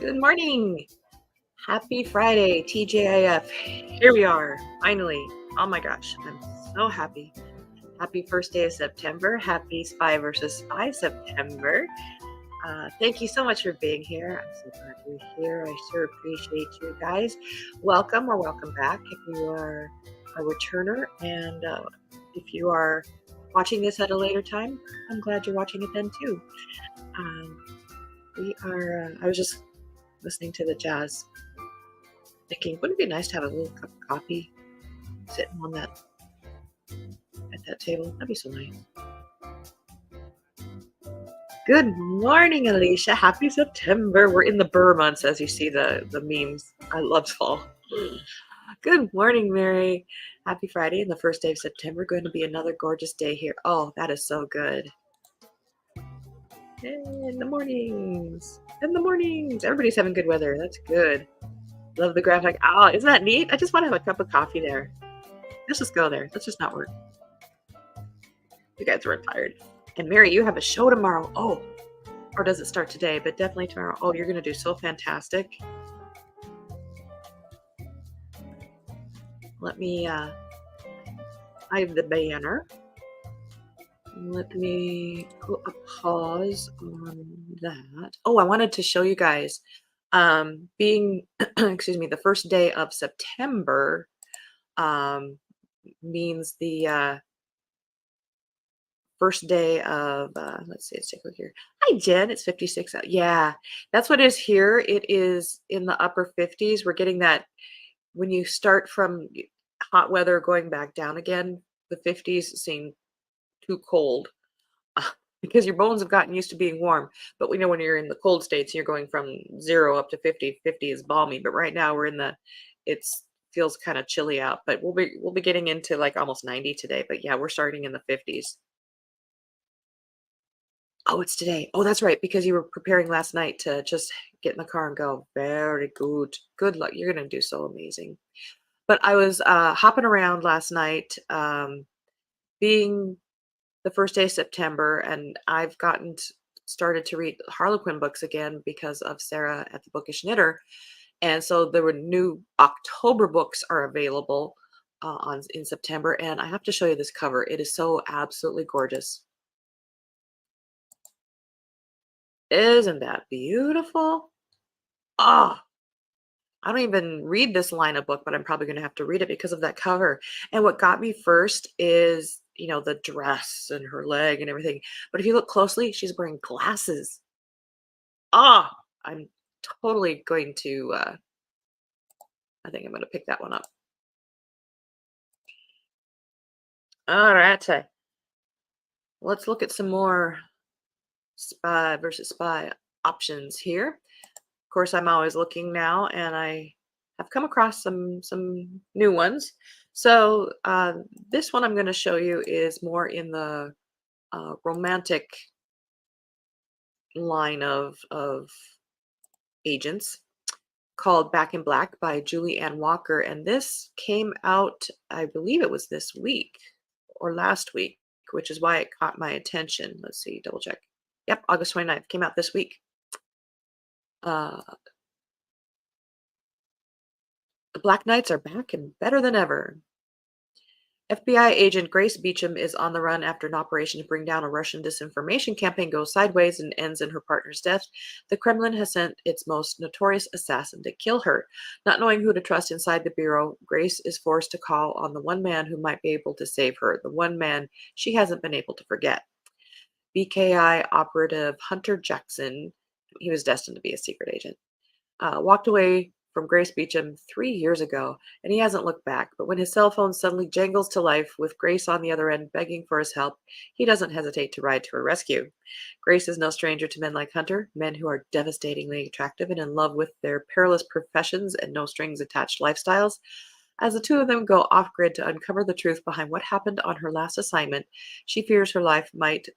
Good morning. Happy Friday, TGIF. Here we are, finally. Oh my gosh, I'm so happy. Happy first day of September. Happy Spy versus Spy September. Thank you so much for being here. I'm so glad you're here. I sure appreciate you guys. Welcome or welcome back if you are a returner. And if you are watching this at a later time, I'm glad you're watching it then too. I was just listening to the jazz, thinking, wouldn't it be nice to have a little cup of coffee sitting on at that table? That'd be so nice. Good morning, Alicia. Happy September. We're in the Burr months, as you see the memes. I love fall. Good morning, Mary. Happy Friday and the first day of September. Going to be another gorgeous day here. Oh, that is so good. In the mornings. Everybody's having good weather. That's good. Love the graphic. Oh, isn't that neat? I just want to have a cup of coffee there. Let's just go there. Let's just not work. You guys were tired. And Mary, you have a show tomorrow. Oh, or does it start today? But definitely tomorrow. Oh, you're going to do so fantastic. Let me, I have the banner. Let me put a pause on that. Oh, I wanted to show you guys, being, excuse me, the first day of September means the first day of, let's see, let's take a look here. Hi, Jen, it's 56. Yeah, that's what it is here. It is in the upper 50s. We're getting that when you start from hot weather going back down again, the 50s seem too cold because your bones have gotten used to being warm. But we know when you're in the cold states, you're going from 0 up to 50. 50 is balmy, but right now we're in the, it's feels kind of chilly out, but we'll be getting into like almost 90 today. But yeah, we're starting in the 50s. Oh, it's today. Oh, that's right, because you were preparing last night to just get in the car and go. Very good. Good luck. You're going to do so amazing. But I was hopping around last night, being the first day of September, and I've started to read Harlequin books again because of Sarah at the Bookish Knitter. And so there were new October books are available in September. And I have to show you this cover. It is so absolutely gorgeous. Isn't that beautiful? Oh, I don't even read this line of book, but I'm probably going to have to read it because of that cover. And what got me first is, the dress and her leg and everything. But if you look closely, she's wearing glasses. Ah, I'm totally going to, I think I'm going to pick that one up. All right. Let's look at some more spy versus spy options here. Of course, I'm always looking now, and I have come across some new ones. So this one I'm going to show you is more in the romantic line of agents, called Back in Black by Julie Ann Walker. And this came out, I believe it was this week or last week, which is why it caught my attention. Let's see, double check. Yep, August 29th, came out this week. The Black Knights are back and better than ever. FBI agent Grace Beecham is on the run after an operation to bring down a Russian disinformation campaign goes sideways and ends in her partner's death. The Kremlin has sent its most notorious assassin to kill her. Not knowing who to trust inside the bureau, Grace is forced to call on the one man who might be able to save her, the one man she hasn't been able to forget. BKI operative Hunter Jackson, he was destined to be a secret agent, walked away from Grace Beecham 3 years ago, and he hasn't looked back. But when his cell phone suddenly jangles to life with Grace on the other end begging for his help, he doesn't hesitate to ride to her rescue. Grace is no stranger to men like Hunter, men who are devastatingly attractive and in love with their perilous professions and no strings attached lifestyles. As the two of them go off-grid to uncover the truth behind what happened on her last assignment, she fears her life might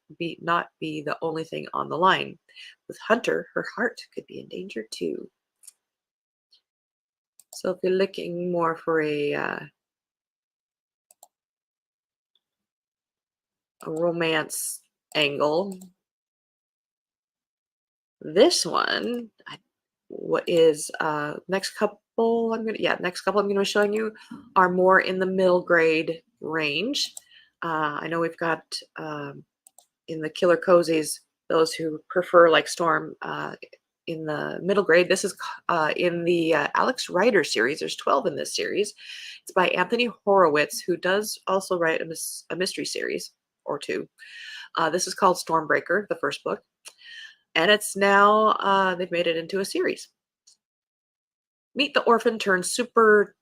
not be the only thing on the line. With Hunter, her heart could be in danger too. So if you're looking more for a romance angle, this one, what is next couple I'm gonna be showing you are more in the middle grade range. I know we've got in the killer cozies those who prefer like Storm in the middle grade. This is in the Alex Rider series. There's 12 in this series. It's by Anthony Horowitz, who does also write a mystery series or two. This is called Stormbreaker, the first book, and it's now they've made it into a series. Meet the orphan turned super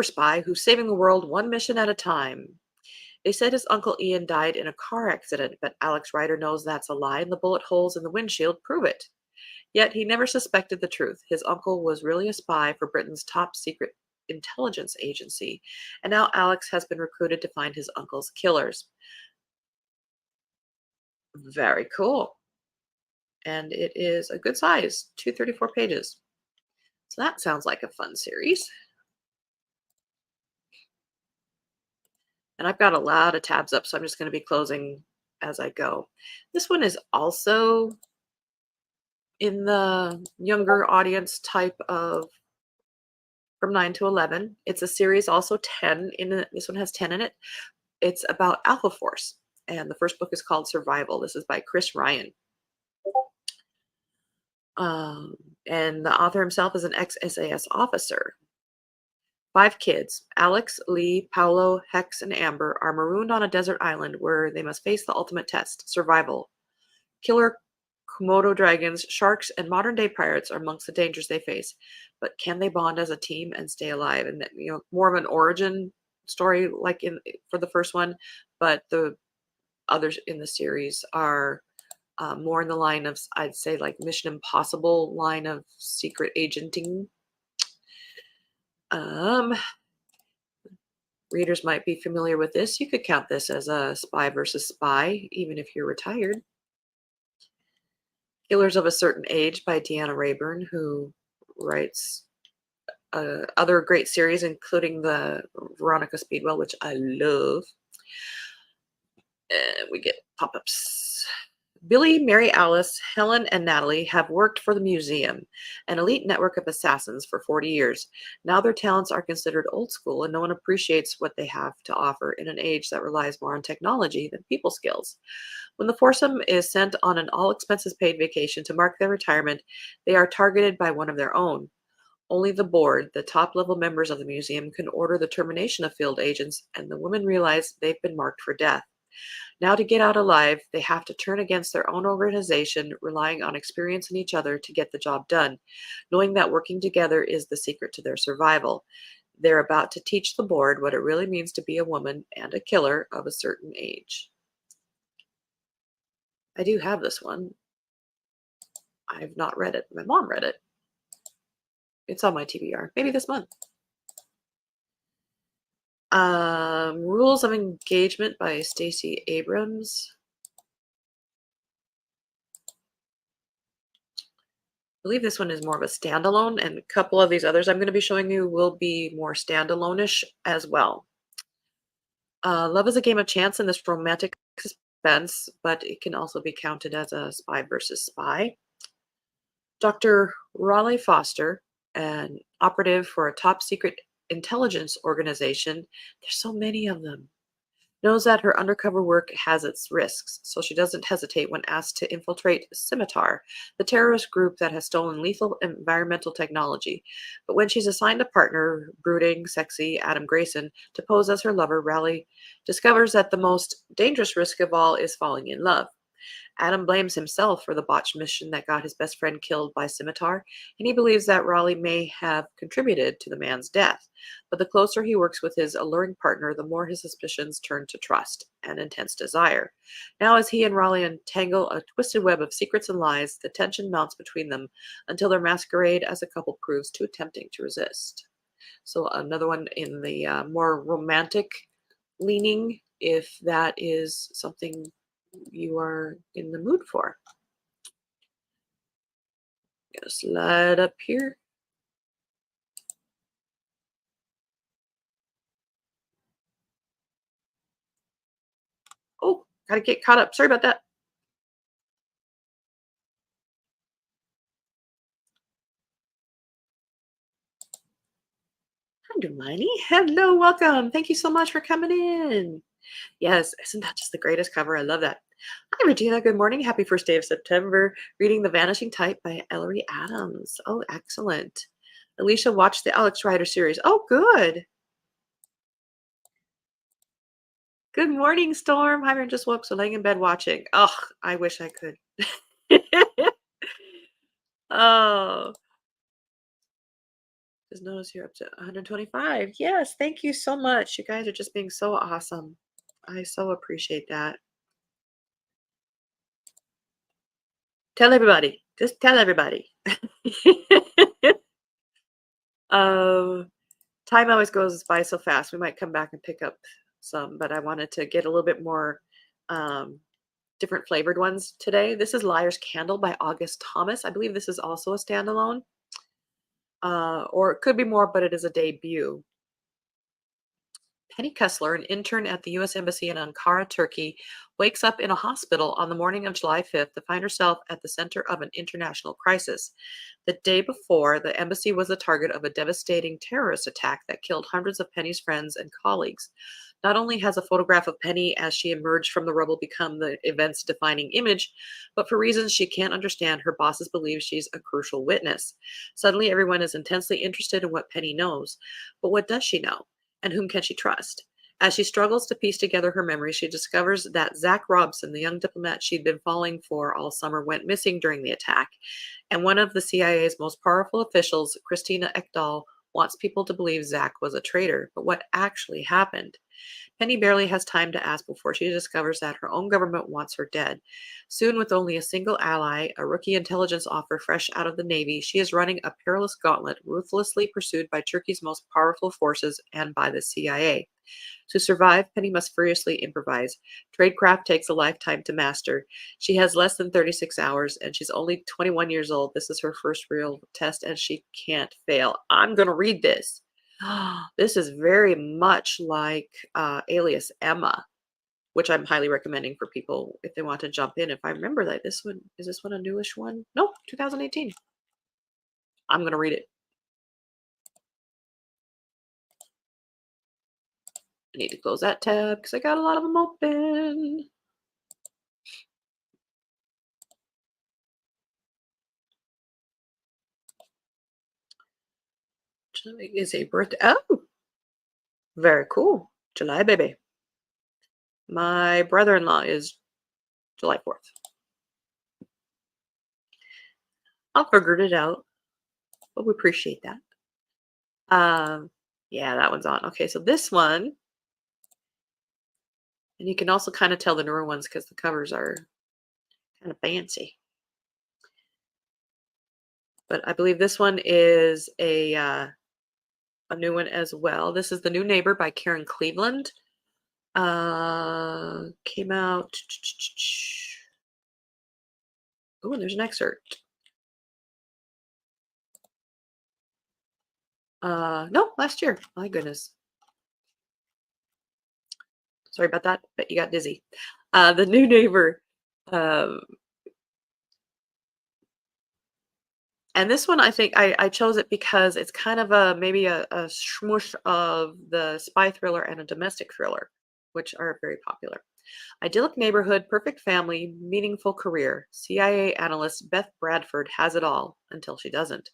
spy who's saving the world one mission at a time. They said his uncle Ian died in a car accident, but Alex Rider knows that's a lie and the bullet holes in the windshield prove it. Yet he never suspected the truth. His uncle was really a spy for Britain's top secret intelligence agency, and now Alex has been recruited to find his uncle's killers. Very cool. And it is a good size, 234 pages. So that sounds like a fun series. And I've got a lot of tabs up, so I'm just going to be closing as I go. This one is also in the younger audience type of from 9 to 11. It's a series, also 10 in it. This one has 10 in it. It's about Alpha Force, and the first book is called Survival. This is by Chris Ryan. Um, and the author himself is an ex-SAS officer. 5 kids, Alex, Lee, Paolo, Hex, and Amber, are marooned on a desert island where they must face the ultimate test, survival. Killer Komodo dragons, sharks, and modern-day pirates are amongst the dangers they face. But can they bond as a team and stay alive? And more of an origin story, like in for the first one, but the others in the series are more in the line of, I'd say, like Mission Impossible line of secret agenting. Um, Readers might be familiar with this. You could count this as a spy versus spy, even if you're retired. Killers of a Certain Age by Deanna Rayburn, who writes other great series, including the Veronica Speedwell, which I love. And we get pop-ups. Billy, Mary Alice, Helen, and Natalie have worked for the museum, an elite network of assassins, for 40 years. Now their talents are considered old school, and no one appreciates what they have to offer in an age that relies more on technology than people skills. When the foursome is sent on an all expenses paid vacation to mark their retirement, they are targeted by one of their own. Only the board, the top level members of the museum, can order the termination of field agents, and the women realize they've been marked for death. Now, to get out alive, they have to turn against their own organization, relying on experience in each other to get the job done, knowing that working together is the secret to their survival. They're about to teach the board what it really means to be a woman and a killer of a certain age. I do have this one. I've not read it. My mom read it. It's on my TBR. Maybe this month. Rules of Engagement by Stacey Abrams. I believe this one is more of a standalone, and a couple of these others I'm going to be showing you will be more standalone-ish as well. Love is a game of chance in this romantic suspense, but it can also be counted as a spy versus spy. Dr. Raleigh Foster, an operative for a top secret intelligence organization, there's so many of them, knows that her undercover work has its risks, so she doesn't hesitate when asked to infiltrate Scimitar, the terrorist group that has stolen lethal environmental technology. But when she's assigned a partner, brooding, sexy Adam Grayson, to pose as her lover, Raleigh discovers that the most dangerous risk of all is falling in love. Adam blames himself for the botched mission that got his best friend killed by Scimitar, and he believes that Raleigh may have contributed to the man's death. But the closer he works with his alluring partner, the more his suspicions turn to trust and intense desire. Now, as he and Raleigh untangle a twisted web of secrets and lies, the tension mounts between them until their masquerade as a couple proves too tempting to resist. So, another one in the more romantic leaning, if that is something you are in the mood for. Gonna slide up here. Oh, gotta get caught up. Sorry about that. Hermione. Hello, welcome. Thank you so much for coming in. Yes, isn't that just the greatest cover? I love that. Hi, Regina. Good morning. Happy first day of September. Reading The Vanishing Type by Ellery Adams. Oh, excellent. Alicia watched the Alex Rider series. Oh, good. Good morning, Storm. Hi, just woke, so laying in bed watching. Oh, I wish I could. Oh, just notice you're up to 125. Yes, thank you so much. You guys are just being so awesome. I so appreciate that. Tell everybody. Just tell everybody. Um, time always goes by so fast. We might come back and pick up some, but I wanted to get a little bit more um, different flavored ones today. This is Liar's Candle by August Thomas. I believe this is also a standalone, or it could be more, but it is a debut. Penny Kessler, an intern at the U.S. Embassy in Ankara, Turkey, wakes up in a hospital on the morning of July 5th to find herself at the center of an international crisis. The day before, the embassy was the target of a devastating terrorist attack that killed hundreds of Penny's friends and colleagues. Not only has a photograph of Penny as she emerged from the rubble become the event's defining image, but for reasons she can't understand, her bosses believe she's a crucial witness. Suddenly, everyone is intensely interested in what Penny knows. But what does she know? And whom can she trust? As she struggles to piece together her memories, she discovers that Zach Robson, the young diplomat she'd been falling for all summer, went missing during the attack. And one of the CIA's most powerful officials, Christina Ekdahl, wants people to believe Zach was a traitor. But what actually happened? Penny barely has time to ask before she discovers that her own government wants her dead. Soon, with only a single ally, a rookie intelligence officer fresh out of the Navy, she is running a perilous gauntlet, ruthlessly pursued by Turkey's most powerful forces and by the CIA. To survive, Penny must furiously improvise. Tradecraft takes a lifetime to master. She has less than 36 hours, and she's only 21 years old. This is her first real test, and she can't fail. I'm going to read this. This is very much like Alias Emma, which I'm highly recommending for people if they want to jump in. If I remember that, this one is this one a newish one? Nope, 2018. I'm going to read it. I need to close that tab because I got a lot of them open. July is a birthday. Oh, very cool. July baby. My brother-in-law is July 4th. I'll figure it out, but we appreciate that. Yeah, that one's on. Okay, so this one, and you can also kind of tell the newer ones because the covers are kind of fancy. But I believe this one is a new one as well. This is The New Neighbor by Karen Cleveland. Came out. Oh, and there's an excerpt. No, last year. My goodness. Sorry about that, but you got dizzy. The New Neighbor. Um, and this one, I think I chose it because it's kind of maybe a smush of the spy thriller and a domestic thriller, which are very popular. Idyllic neighborhood, perfect family, meaningful career. CIA analyst Beth Bradford has it all until she doesn't.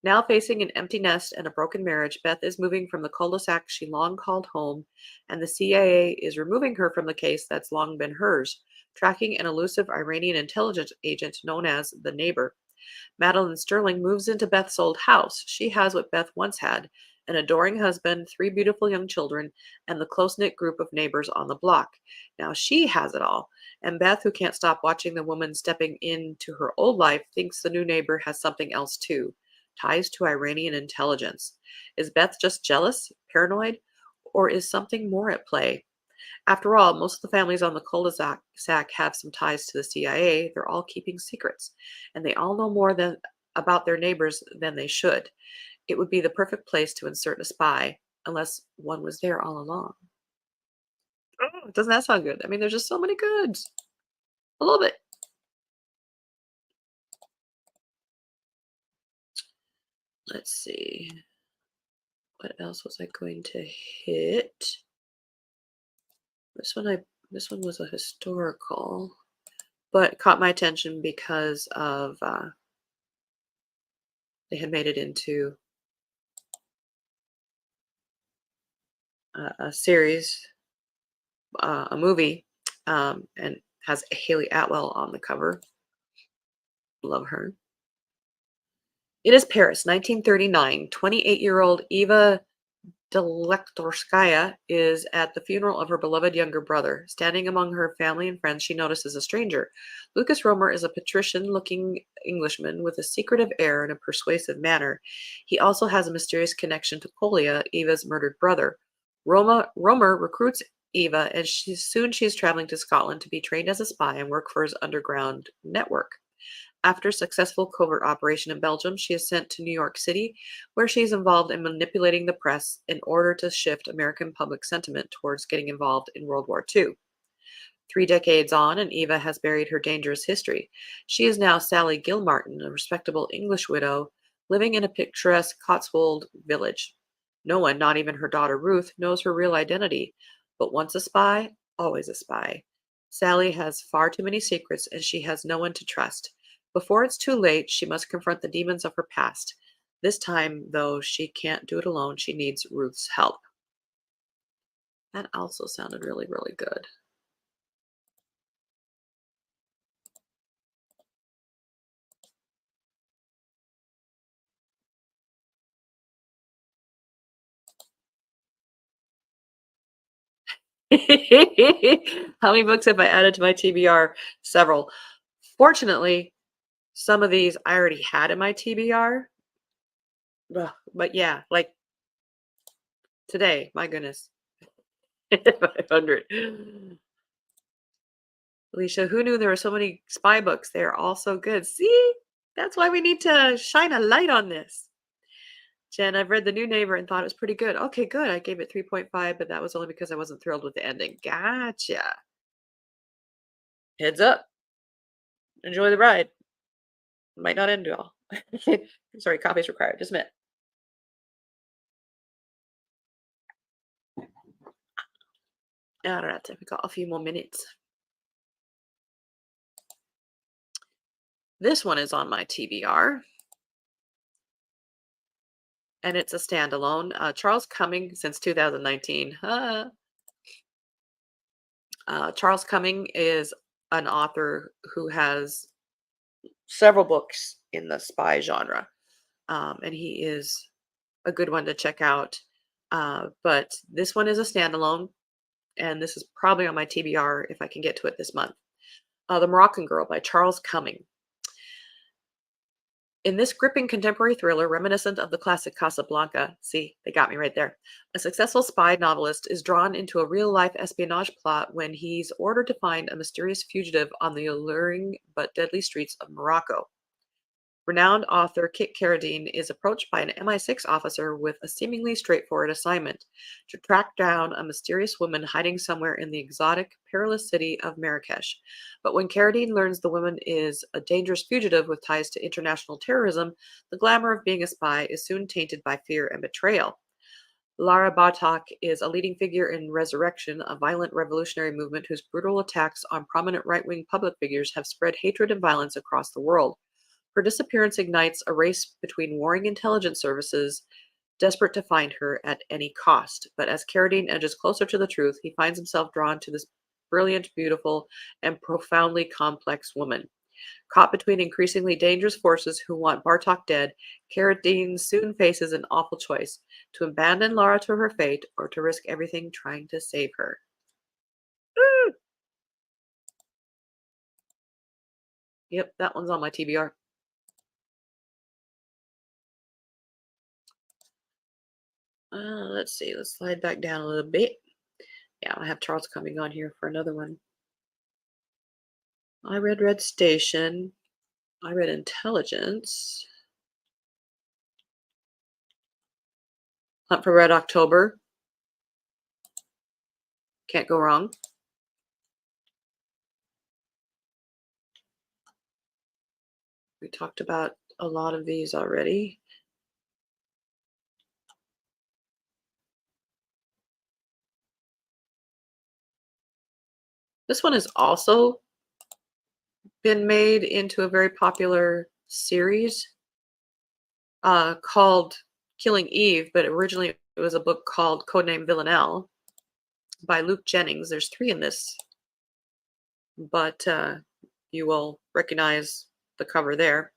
Now facing an empty nest and a broken marriage, Beth is moving from the cul-de-sac she long called home, and the CIA is removing her from the case that's long been hers, tracking an elusive Iranian intelligence agent known as the Neighbor. Madeline Sterling moves into Beth's old house. She has what Beth once had: an adoring husband, three beautiful young children, and the close knit group of neighbors on the block. Now she has it all. And Beth, who can't stop watching the woman stepping into her old life, thinks the new neighbor has something else too: ties to Iranian intelligence. Is Beth just jealous, paranoid, or is something more at play? After all, most of the families on the cul-de-sac have some ties to the CIA. They're all keeping secrets, and they all know more about their neighbors than they should. It would be the perfect place to insert a spy, unless one was there all along. Oh, doesn't that sound good? I mean, there's just so many goods. I love it. Let's see. What else was I going to hit? This one I this one was a historical, but caught my attention because of they had made it into a series, a movie, and has Haley Atwell on the cover. Love her. It is Paris, 1939. 28-year-old Eva Delektorskaya is at the funeral of her beloved younger brother. Standing among her family and friends, she notices a stranger. Lucas Romer is a patrician looking Englishman with a secretive air and a persuasive manner. He also has a mysterious connection to Kolya, Eva's murdered brother. Romer recruits Eva, and soon she is traveling to Scotland to be trained as a spy and work for his underground network. After a successful covert operation in Belgium, she is sent to New York City, where she is involved in manipulating the press in order to shift American public sentiment towards getting involved in World War II. 3 decades on, and Eva has buried her dangerous history. She is now Sally Gilmartin, a respectable English widow living in a picturesque Cotswold village. No one, not even her daughter Ruth, knows her real identity. But once a spy, always a spy. Sally has far too many secrets, and she has no one to trust. Before it's too late, she must confront the demons of her past. This time, though, she can't do it alone. She needs Ruth's help. That also sounded really, really good. How many books have I added to my TBR? Several. Fortunately, some of these I already had in my TBR. But yeah, like today, my goodness, 500. Alicia, who knew there were so many spy books? They're all so good. See, that's why we need to shine a light on this. Jen, I've read The New Neighbor and thought it was pretty good. Okay, good. I gave it 3.5, but that was only because I wasn't thrilled with the ending. Gotcha. Heads up. Enjoy the ride. Might not end well. Sorry, copies required. Just a minute. All right, we got a few more minutes. This one is on my TBR, and it's a standalone. Charles Cumming since 2019. Charles Cumming is an author who has several books in the spy genre, and he is a good one to check out. But this one is a standalone, and this is probably on my TBR if I can get to it this month. The Moroccan Girl by Charles Cumming. In this gripping contemporary thriller reminiscent of the classic Casablanca, see, they got me right there, a successful spy novelist is drawn into a real life espionage plot when he's ordered to find a mysterious fugitive on the alluring but deadly streets of Morocco. Renowned author Kit Carradine is approached by an MI6 officer with a seemingly straightforward assignment to track down a mysterious woman hiding somewhere in the exotic, perilous city of Marrakesh. But when Carradine learns the woman is a dangerous fugitive with ties to international terrorism, the glamour of being a spy is soon tainted by fear and betrayal. Lara Bartok is a leading figure in Resurrection, a violent revolutionary movement whose brutal attacks on prominent right wing public figures have spread hatred and violence across the world. Her disappearance ignites a race between warring intelligence services, desperate to find her at any cost. But as Carradine edges closer to the truth, he finds himself drawn to this brilliant, beautiful, and profoundly complex woman. Caught between increasingly dangerous forces who want Bartok dead, Carradine soon faces an awful choice: to abandon Lara to her fate or to risk everything trying to save her. Woo! Yep, that one's on my TBR. Let's see. Let's slide back down a little bit. Yeah, I have Charles coming on here for another one. I read Red Station. I read Intelligence. Hunt for Red October. Can't go wrong. We talked about a lot of these already. This one has also been made into a very popular series called Killing Eve, but originally it was a book called Codename Villanelle by Luke Jennings. There's three in this, but you will recognize the cover there.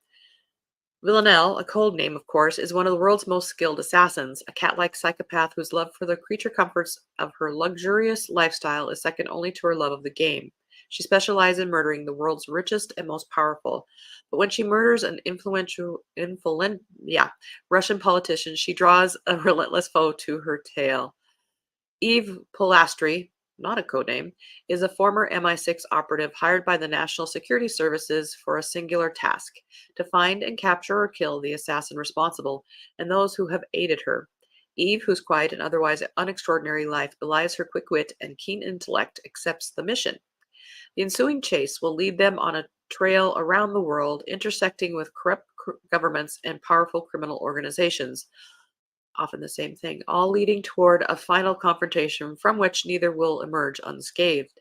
Villanelle, a code name, of course, is one of the world's most skilled assassins, a cat-like psychopath whose love for the creature comforts of her luxurious lifestyle is second only to her love of the game. She specializes in murdering the world's richest and most powerful. But when she murders an Russian politician, she draws a relentless foe to her tail. Eve Polastri, not a codename, is a former MI6 operative hired by the National Security Services for a singular task: to find and capture or kill the assassin responsible and those who have aided her. Eve, whose quiet and otherwise unextraordinary life belies her quick wit and keen intellect, accepts the mission. The ensuing chase will lead them on a trail around the world, intersecting with corrupt governments and powerful criminal organizations, often the same thing, all leading toward a final confrontation from which neither will emerge unscathed.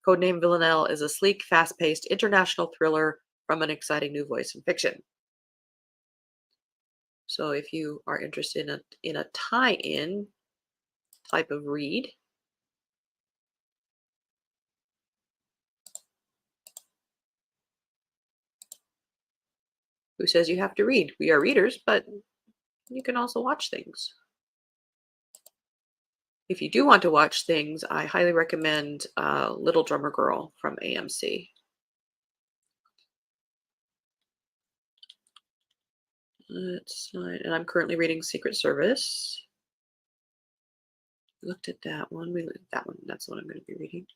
Codename Villanelle is a sleek, fast-paced international thriller from an exciting new voice in fiction. So if you are interested in a tie-in type of read, who says you have to read? We are readers, but you can also watch things. If you do want to watch things, I highly recommend Little Drummer Girl from AMC. And I'm currently reading Secret Service. Looked at that one. We looked at that one. That's what I'm going to be reading.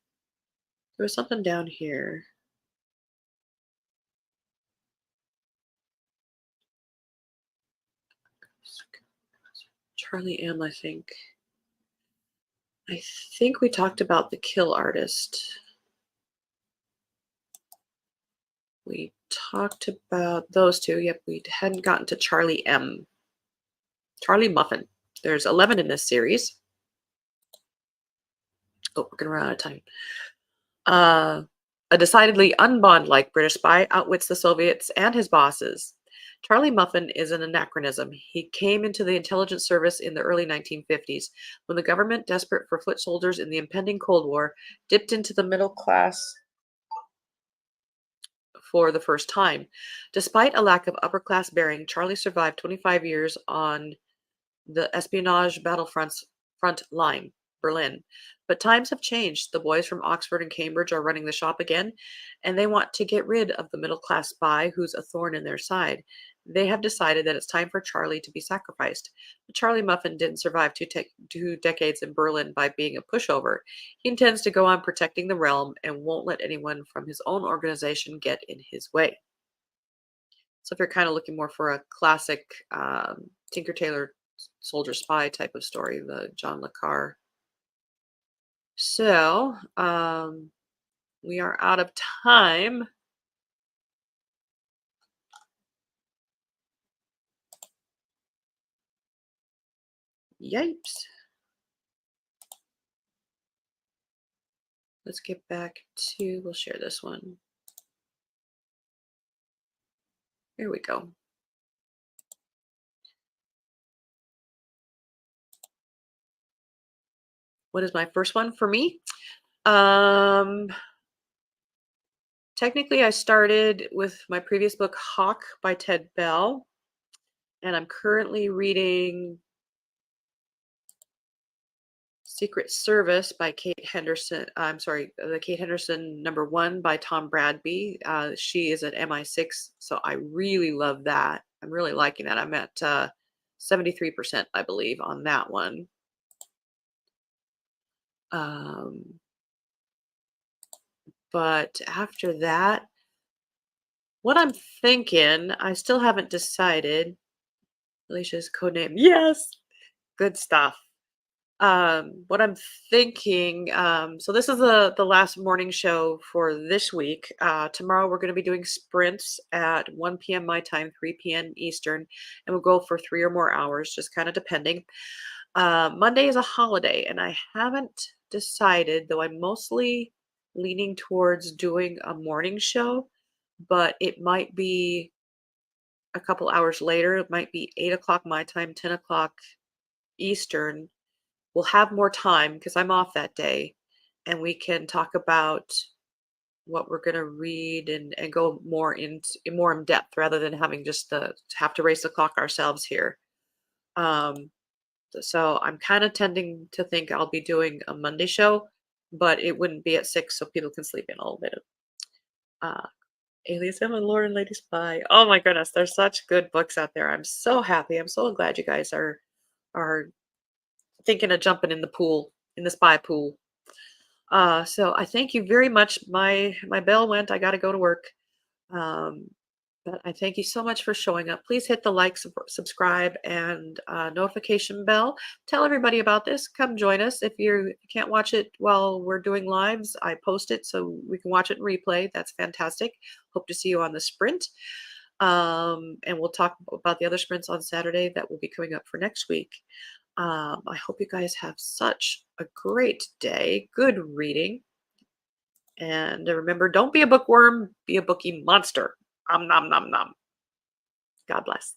There was something down here. Charlie M, I think. I think we talked about The Kill Artist. We talked about those two. Yep, we hadn't gotten to Charlie M. Charlie Muffin. There's 11 in this series. Oh, we're going to run out of time. A decidedly un-Bond-like British spy outwits the Soviets and his bosses. Charlie Muffin is an anachronism. He came into the intelligence service in the early 1950s, when the government, desperate for foot soldiers in the impending Cold War, dipped into the middle class for the first time. Despite a lack of upper-class bearing, Charlie survived 25 years on the espionage front line, Berlin. But times have changed. The boys from Oxford and Cambridge are running the shop again, and they want to get rid of the middle-class spy who's a thorn in their side. They have decided that it's time for Charlie to be sacrificed. But Charlie Muffin didn't survive two decades in Berlin by being a pushover. He intends to go on protecting the realm and won't let anyone from his own organization get in his way. So if you're kind of looking more for a classic Tinker Tailor Soldier Spy type of story, the John le Carre. So we are out of time. Yipes. Let's get back to, we'll share this one. Here we go. What is my first one for me? Technically, I started with my previous book, Hawk by Ted Bell, and I'm currently reading Secret Service by Kate Henderson. I'm sorry, the Kate Henderson #1 by Tom Bradby. She is at MI6, so I really love that. I'm really liking that. I'm at 73%, I believe, on that one. But after that, what I'm thinking, I still haven't decided. Alicia's codename. Yes, good stuff. What I'm thinking, so this is the last morning show for this week. Tomorrow we're going to be doing sprints at 1 p.m. my time, 3 p.m. Eastern, and we'll go for 3 or more hours, just kind of depending. Monday is a holiday, and I haven't decided, though I'm mostly leaning towards doing a morning show, but it might be a couple hours later. It might be 8 o'clock my time, 10 o'clock Eastern. We'll have more time because I'm off that day, and we can talk about what we're going to read and go more in depth rather than having just the have to race the clock ourselves here. Um, so I'm kind of tending to think I'll be doing a Monday show, but it wouldn't be at 6, so people can sleep in a little bit. Uh, Alias and Lord and Lady Spy. Oh my goodness, there's such good books out there. I'm so happy. I'm so glad you guys are thinking of jumping in the pool, in the spy pool. So I thank you very much. My bell went. I got to go to work. Um, but I thank you so much for showing up. Please hit the like, subscribe, and notification bell. Tell everybody about this. Come join us. If you can't watch it while we're doing lives, I post it so we can watch it in replay. That's fantastic. Hope to see you on the sprint. And we'll talk about the other sprints on Saturday that will be coming up for next week. I hope you guys have such a great day. Good reading. And remember, don't be a bookworm, be a bookie monster. Nom nom nom nom. God bless.